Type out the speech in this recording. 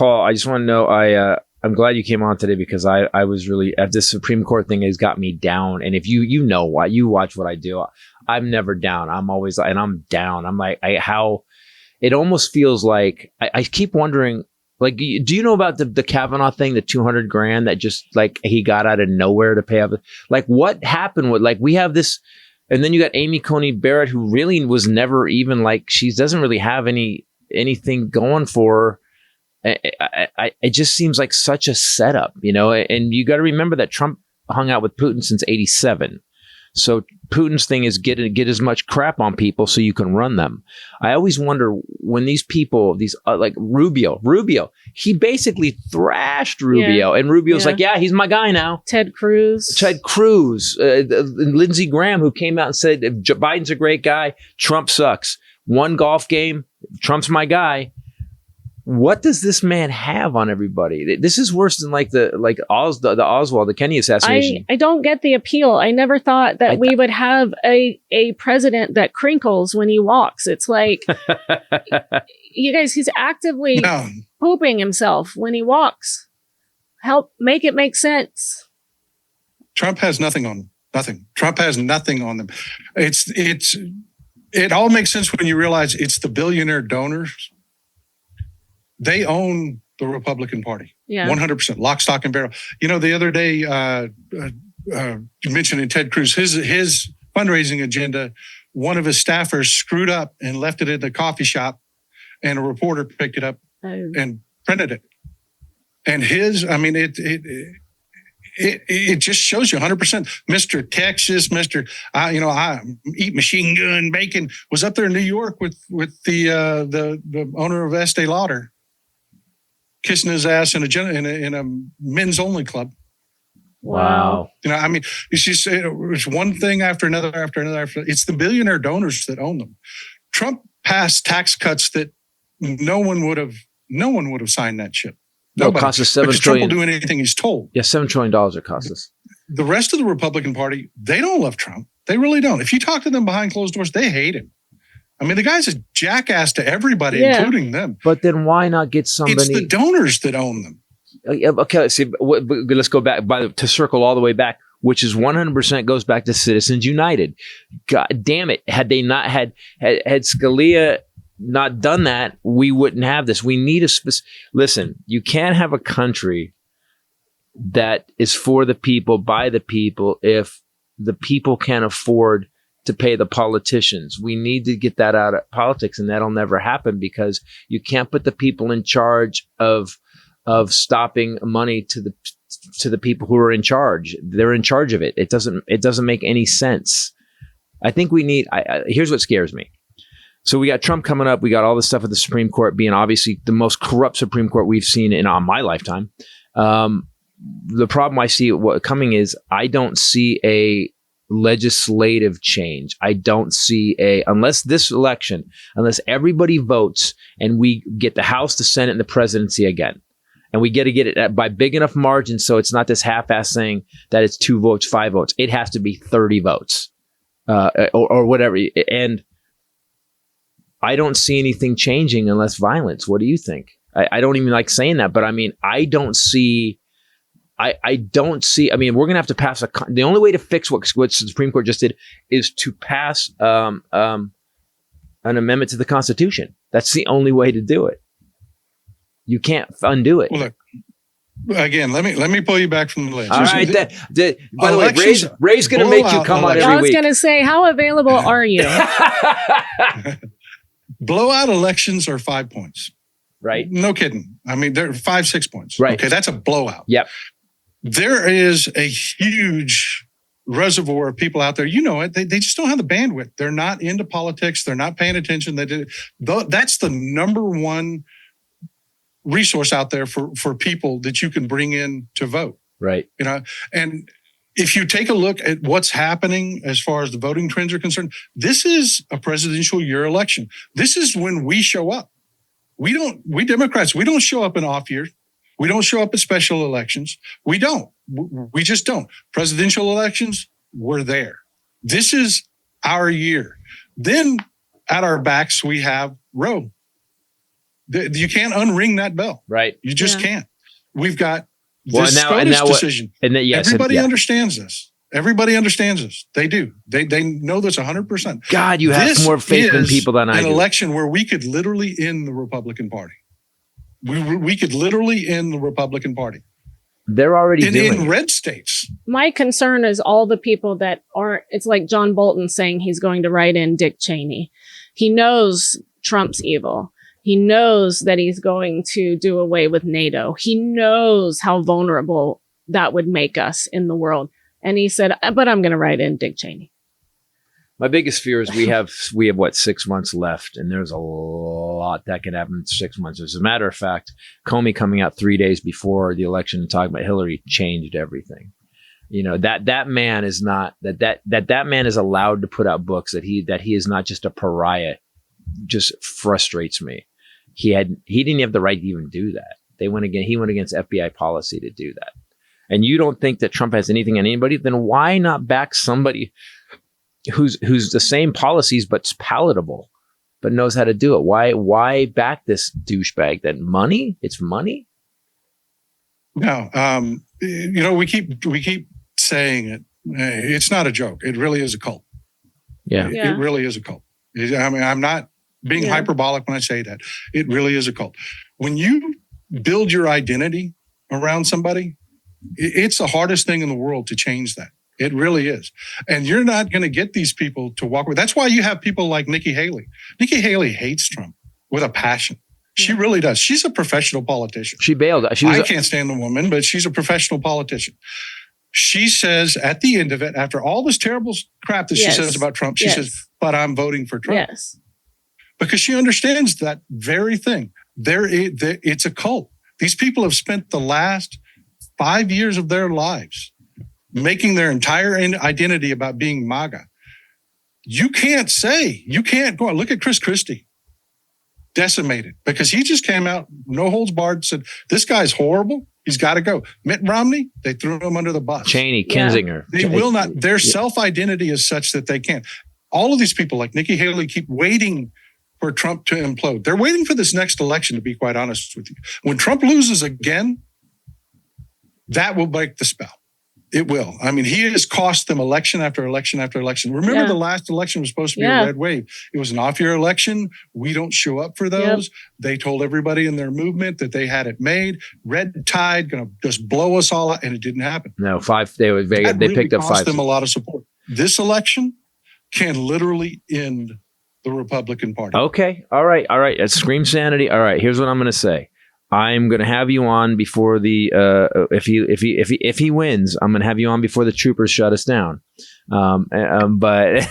Paul, I just want to know, I'm glad you came on today because I was really, this Supreme Court thing has got me down. And if you know why, you watch what I do, I'm never down. I'm always, and I'm down. I'm like, how it almost feels like, I keep wondering, like, do you know about the Kavanaugh thing, the $200,000 that just like he got out of nowhere to pay off? Like, what happened with, like, we have this, and then you got Amy Coney Barrett, who really was never even like, she doesn't really have anything going for her. It just seems like such a setup, you know, and you got to remember that Trump hung out with Putin since '87. So Putin's thing is get as much crap on people so you can run them. I always wonder when these people, like Rubio, he basically thrashed Rubio, and Rubio's like, yeah, he's my guy now. Ted Cruz, Lindsey Graham, who came out and said, Biden's a great guy, Trump sucks. One golf game, Trump's my guy. What does this man have on everybody? This is worse than the Oswald, the Kennedy assassination. I don't get the appeal. I never thought that we would have a president that crinkles when he walks. It's like, you guys, he's actively pooping himself when he walks. Help make it make sense. Trump has nothing on them. Nothing. Trump has nothing on them. It all makes sense when you realize it's the billionaire donors. They own the Republican Party, 100%, lock, stock, and barrel. You know, the other day, you mentioned Ted Cruz, his fundraising agenda, one of his staffers screwed up and left it in the coffee shop, and a reporter picked it up and printed it. And it just shows you 100%. Mr. Texas, I eat machine gun bacon, was up there in New York with the owner of Estee Lauder, kissing his ass in a men's only club. Wow. You know, I mean, it's one thing after another, It's the billionaire donors that own them. Trump passed tax cuts that no one would have signed that shit. No, it cost us $7 trillion. Trump will do anything he's told. Yeah, $7 trillion it cost us. The rest of the Republican Party, they don't love Trump. They really don't. If you talk to them behind closed doors, they hate him. I mean, the guy's a jackass to everybody, including them. But then why not get somebody? It's the donors that own them. Okay, let's go back to circle all the way back, which is 100% goes back to Citizens United. God damn it. Had they not had Scalia not done that, we wouldn't have this. We need listen, you can't have a country that is for the people, by the people, if the people can't afford to pay the politicians. We need to get that out of politics, and that'll never happen because you can't put the people in charge of stopping money to the people who are in charge. They're in charge of it. It doesn't make any sense. I think we need. Here's what scares me. So we got Trump coming up. We got all this stuff at the Supreme Court being obviously the most corrupt Supreme Court we've seen on my lifetime. The problem I see coming is I don't see a legislative change. I don't see unless everybody votes and we get the House, the Senate, and the presidency again, and we get to get it by big enough margin so it's not this half-ass saying that it's 2 votes, 5 votes. It has to be 30 votes or whatever. And I don't see anything changing unless violence. What do you think? I don't even like saying that, but I mean, I don't see. I mean, we're going to have to pass the only way to fix what the Supreme Court just did is to pass an amendment to the Constitution. That's the only way to do it. You can't undo it. Well, look, again, let me pull you back from the list. All right. By the way, Ray's going to make you come on every week. I was going to say, how available are you? Blowout elections are 5 points. Right. No kidding. I mean, they're 5, 6 points. Right. Okay, that's a blowout. Yep. There is a huge reservoir of people out there. You know it. They just don't have the bandwidth. They're not into politics. They're not paying attention. That's the number one resource out there for people that you can bring in to vote. Right. You know, and if you take a look at what's happening as far as the voting trends are concerned, this is a presidential year election. This is when we show up. We Democrats, we don't show up in off years. We don't show up at special elections. We don't. We just don't. Presidential elections, we're there. This is our year. Then at our backs, we have Roe. You can't unring that bell. Right. You just can't. We've got this SCOTUS decision. Everybody understands this. Everybody understands this. They do. They know this 100%. God, you have more faith in people than I do. An election where we could literally end the Republican Party. We could literally end the Republican Party. They're already doing in red states. My concern is all the people that aren't. It's like John Bolton saying he's going to write in Dick Cheney. He knows Trump's evil. He knows that he's going to do away with NATO. He knows how vulnerable that would make us in the world. And he said, but I'm going to write in Dick Cheney. My biggest fear is we have what, 6 months left, and there's a lot that can happen in 6 months. As a matter of fact, Comey coming out 3 days before the election and talking about Hillary changed everything. You know, that man is not that man is allowed to put out books that he is not just a pariah just frustrates me. He didn't have the right to even do that. He went against FBI policy to do that. And you don't think that Trump has anything on anybody, then why not back somebody who's the same policies but's palatable, but knows how to do it? Why back this douchebag? That money? It's money? No, you know, we keep saying it. It's not a joke. It really is a cult. Yeah. It really is a cult. I mean, I'm not being hyperbolic when I say that. It really is a cult. When you build your identity around somebody, it's the hardest thing in the world to change that. It really is. And you're not going to get these people to walk away. That's why you have people like Nikki Haley. Nikki Haley hates Trump with a passion. She really does. She's a professional politician. She bailed. I can't stand the woman, but she's a professional politician. She says at the end of it, after all this terrible crap that she says about Trump, she says, but I'm voting for Trump. Yes. Because she understands that very thing. It's a cult. These people have spent the last 5 years of their lives making their entire identity about being MAGA. You can't go on. Look at Chris Christie. Decimated because he just came out, no holds barred, said, this guy's horrible. He's got to go. Mitt Romney, they threw him under the bus. Cheney, Kinzinger. They will not. Their self-identity is such that they can't. All of these people like Nikki Haley keep waiting for Trump to implode. They're waiting for this next election, to be quite honest with you. When Trump loses again, that will break the spell. It will. I mean, he has cost them election after election after election. Remember, the last election was supposed to be a red wave. It was an off-year election. We don't show up for those. Yep. They told everybody in their movement that they had it made. Red tide, going to just blow us all out, and it didn't happen. No, they picked up 5. Cost them a lot of support. This election can literally end the Republican Party. Okay. All right. Scream sanity. All right. Here's what I'm going to say. I'm going to have you on before the if he wins, I'm going to have you on before the troopers shut us down. But